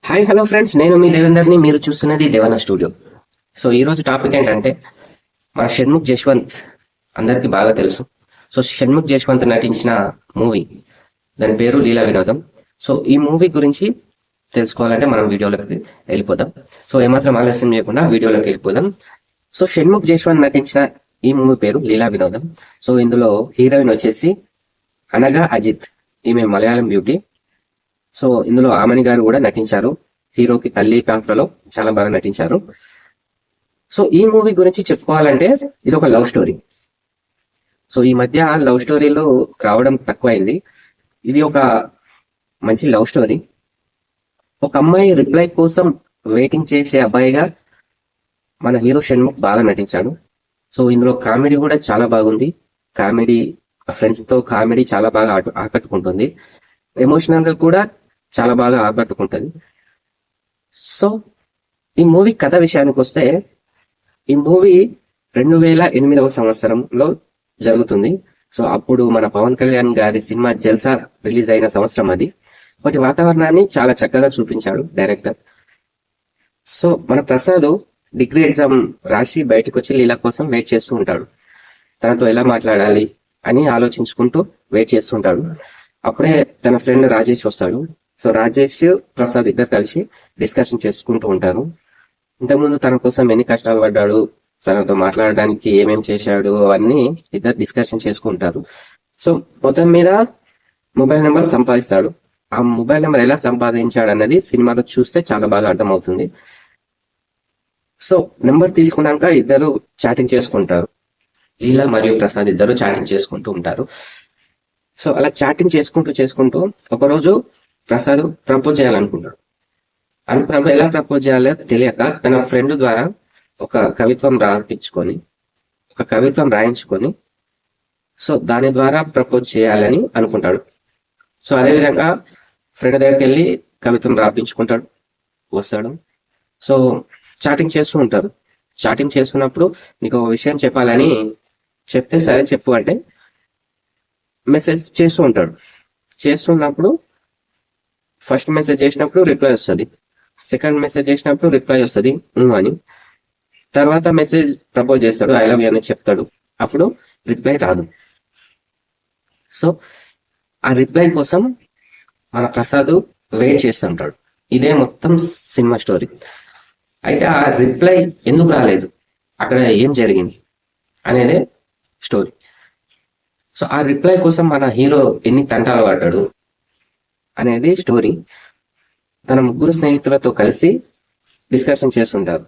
Hi hello friends, నేను మీ దేవేందర్ని. మీరు చూస్తున్నది దేవన్న స్టూడియో. సో ఈరోజు టాపిక్ ఏంటంటే మన షణ్ముఖ్ జశ్వంత్ అందరికీ బాగా తెలుసు. సో షణ్ముఖ్ జశ్వంత్ నటించిన మూవీ, దాని పేరు లీలా వినోదం. సో ఈ మూవీ గురించి తెలుసుకోవాలంటే మనం వీడియోలోకి వెళ్ళిపోదాం. సో ఏమాత్రం ఆలస్యం చేయకుండా వీడియోలోకి వెళ్ళిపోదాం. సో షణ్ముఖ్ జశ్వంత్ నటించిన ఈ మూవీ పేరు లీలా వినోదం. సో ఇందులో హీరోయిన్ వచ్చేసి అనగా అజిత్, ఈమె మలయాళం బ్యూటీ. సో ఇందులో ఆమని గారు కూడా నటించారు. హీరోకి తల్లి పాత్రలో చాలా బాగా నటించారు. సో ఈ మూవీ గురించి చెప్పుకోవాలంటే ఇది ఒక లవ్ స్టోరీ. సో ఈ మధ్య లవ్ స్టోరీలు రావడం తక్కువైంది. ఇది ఒక మంచి లవ్ స్టోరీ. ఒక అమ్మాయి రిప్లై కోసం వెయిటింగ్ చేసే అబ్బాయిగా మన హీరో షణ్ముఖ్ బాగా నటించాడు. సో ఇందులో కామెడీ కూడా చాలా బాగుంది. కామెడీ, ఫ్రెండ్స్ తో కామెడీ చాలా బాగా ఆకట్టుకుంటుంది. ఎమోషనల్ గా కూడా చాలా బాగా ఆకట్టుకుంటుంది. సో ఈ మూవీ కథ విషయానికి వస్తే, ఈ మూవీ 2008వ సంవత్సరంలో జరుగుతుంది. సో అప్పుడు మన పవన్ కళ్యాణ్ గారి సినిమా జల్సా రిలీజ్ అయిన సంవత్సరం అది. వాటి వాతావరణాన్ని చాలా చక్కగా చూపించాడు డైరెక్టర్. సో మన ప్రసాద్ డిగ్రీ ఎగ్జామ్ రాసి బయటకు వచ్చి లీలా కోసం వెయిట్ చేస్తూ ఉంటాడు. తనతో ఎలా మాట్లాడాలి అని ఆలోచించుకుంటూ వెయిట్ చేస్తుంటాడు. అప్పుడే తన ఫ్రెండ్ రాజేష్ వస్తాడు. సో రాజేష్, ప్రసాద్ ఇద్దరు కలిసి డిస్కషన్ చేసుకుంటూ ఉంటారు. ఇంతకుముందు తన కోసం ఎన్ని కష్టాలు పడ్డాడు, తనతో మాట్లాడడానికి ఏమేం చేశాడు, అవన్నీ ఇద్దరు డిస్కషన్ చేసుకుంటారు. సో మొత్తం మీద మొబైల్ నెంబర్ సంపాదిస్తాడు. ఆ మొబైల్ నెంబర్ ఎలా సంపాదించాడు అన్నది సినిమాలో చూస్తే చాలా బాగా అర్థమవుతుంది. సో నెంబర్ తీసుకున్నాక ఇద్దరు చాటింగ్ చేసుకుంటారు. లీలా మరియు ప్రసాద్ ఇద్దరు చాటింగ్ చేసుకుంటూ ఉంటారు. సో అలా చాటింగ్ చేసుకుంటూ ఒకరోజు ప్రసాద్ ప్రపోజ్ చేయాలనుకుంటాడు. అనుకున్నప్పుడు ఎలా ప్రపోజ్ చేయాలో తెలియక తన ఫ్రెండ్ ద్వారా ఒక కవిత్వం రాయించుకొని సో దాని ద్వారా ప్రపోజ్ చేయాలని అనుకుంటాడు. సో అదేవిధంగా ఫ్రెండ్ దగ్గరికి వెళ్ళి కవిత్వం రాపించుకుంటాడు, వస్తాడు. సో చాటింగ్ చేస్తూ ఉంటారు. చాటింగ్ చేస్తున్నప్పుడు నీకు ఒక విషయం చెప్పాలని చెప్తే, సరే చెప్పు అంటే మెసేజ్ చేస్తూ ఉంటాడు. చేస్తున్నప్పుడు ఫస్ట్ మెసేజ్ చేసినప్పుడు రిప్లై వస్తుంది, సెకండ్ మెసేజ్ చేసినప్పుడు రిప్లై వస్తుంది అని. తర్వాత మెసేజ్ ప్రపోజ్ చేస్తాడు, ఐ లవ్ యూ అని చెప్తాడు. అప్పుడు రిప్లై రాదు. సో ఆ రిప్లై కోసం మన ప్రసాద్ వెయిట్ చేస్తుంటాడు. ఇదే మొత్తం సినిమా స్టోరీ. అయితే ఆ రిప్లై ఎందుకు రాలేదు, అక్కడ ఏం జరిగింది అనేదే స్టోరీ. సో ఆ రిప్లై కోసం మన హీరో ఎన్ని తంటాలు పడ్డాడు అనేది స్టోరీ. తన ముగ్గురు స్నేహితులతో కలిసి డిస్కషన్ చేస్తుంటారు.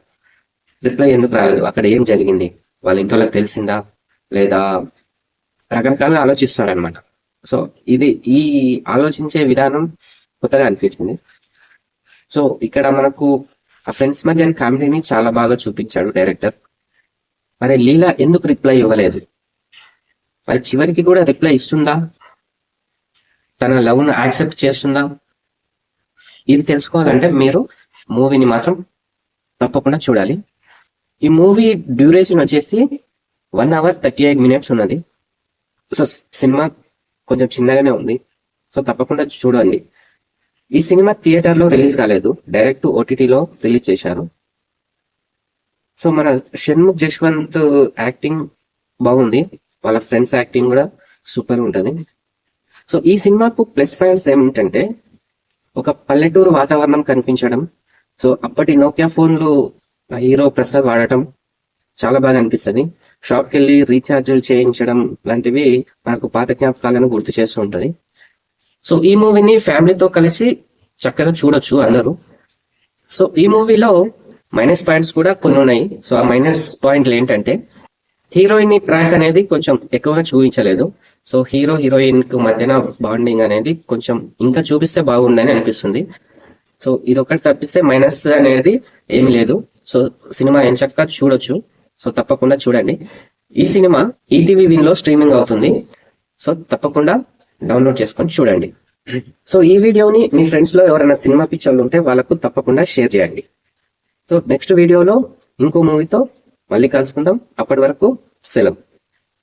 రిప్లై ఎందుకు రాలేదు, అక్కడ ఏం జరిగింది, వాళ్ళ ఇంట్లో తెలిసిందా లేదా, రకరకాలుగా ఆలోచిస్తారు అనమాట. సో ఈ ఆలోచించే విధానం కొత్తగా అనిపించింది. సో ఇక్కడ మనకు ఆ ఫ్రెండ్స్ మధ్య కామెడీని చాలా బాగా చూపించాడు డైరెక్టర్. మరి లీలా ఎందుకు రిప్లై ఇవ్వలేదు, మరి చివరికి కూడా రిప్లై ఇస్తుందా, తన లవ్ ను యాక్సెప్ట్ చేస్తుందా, ఇది తెలుసుకోవాలంటే మీరు మూవీని మాత్రం తప్పకుండా చూడాలి. ఈ మూవీ డ్యూరేషన్ వచ్చేసి 1 hour 38 minutes ఉన్నది. సో సినిమా కొంచెం చిన్నగానే ఉంది. సో తప్పకుండా చూడండి. ఈ సినిమా థియేటర్ లో రిలీజ్ కాలేదు, డైరెక్ట్ ఓటీటీలో రిలీజ్ చేశారు. సో మన షణ్ముఖ్ జశ్వంత్ యాక్టింగ్ బాగుంది, వాళ్ళ ఫ్రెండ్స్ యాక్టింగ్ కూడా సూపర్ ఉంటది. సో ఈ సినిమాకు ప్లస్ పాయింట్స్ ఏమిటంటే, ఒక పల్లెటూరు వాతావరణం కనిపించడం. సో అప్పటి నోకియా ఫోన్లు హీరో ప్రసాద్ వాడటం చాలా బాగా అనిపిస్తుంది. షాప్కి వెళ్ళి రీఛార్జ్లు చేయించడం లాంటివి మనకు పాత జ్ఞాపకాలను గుర్తు చేస్తూ ఉంటది. సో ఈ మూవీని ఫ్యామిలీతో కలిసి చక్కగా చూడొచ్చు అందరూ. సో ఈ మూవీలో మైనస్ పాయింట్స్ కూడా కొన్ని ఉన్నాయి. సో ఆ మైనస్ పాయింట్లు ఏంటంటే, హీరోయిన్ ప్రాంక్ అనేది కొంచెం ఎక్కువగా చూపించలేదు. సో హీరో హీరోయిన్ కు మధ్యన బాండింగ్ అనేది కొంచెం ఇంకా చూపిస్తే బాగుందని అనిపిస్తుంది. సో ఇది ఒకటి తప్పిస్తే మైనస్ అనేది ఏమి లేదు. సో సినిమా ఎంచక్కా చూడొచ్చు. సో తప్పకుండా చూడండి. ఈ సినిమా ఈటీవీ విన్ లో స్ట్రీమింగ్ అవుతుంది. సో తప్పకుండా డౌన్లోడ్ చేసుకొని చూడండి. సో ఈ వీడియోని మీ ఫ్రెండ్స్ లో ఎవరైనా సినిమా పిక్చర్లు ఉంటే వాళ్ళకు తప్పకుండా షేర్ చేయండి. సో నెక్స్ట్ వీడియోలో ఇంకో మూవీతో మళ్ళీ కలుసుకుందాం. అప్పటి వరకు సెలవు.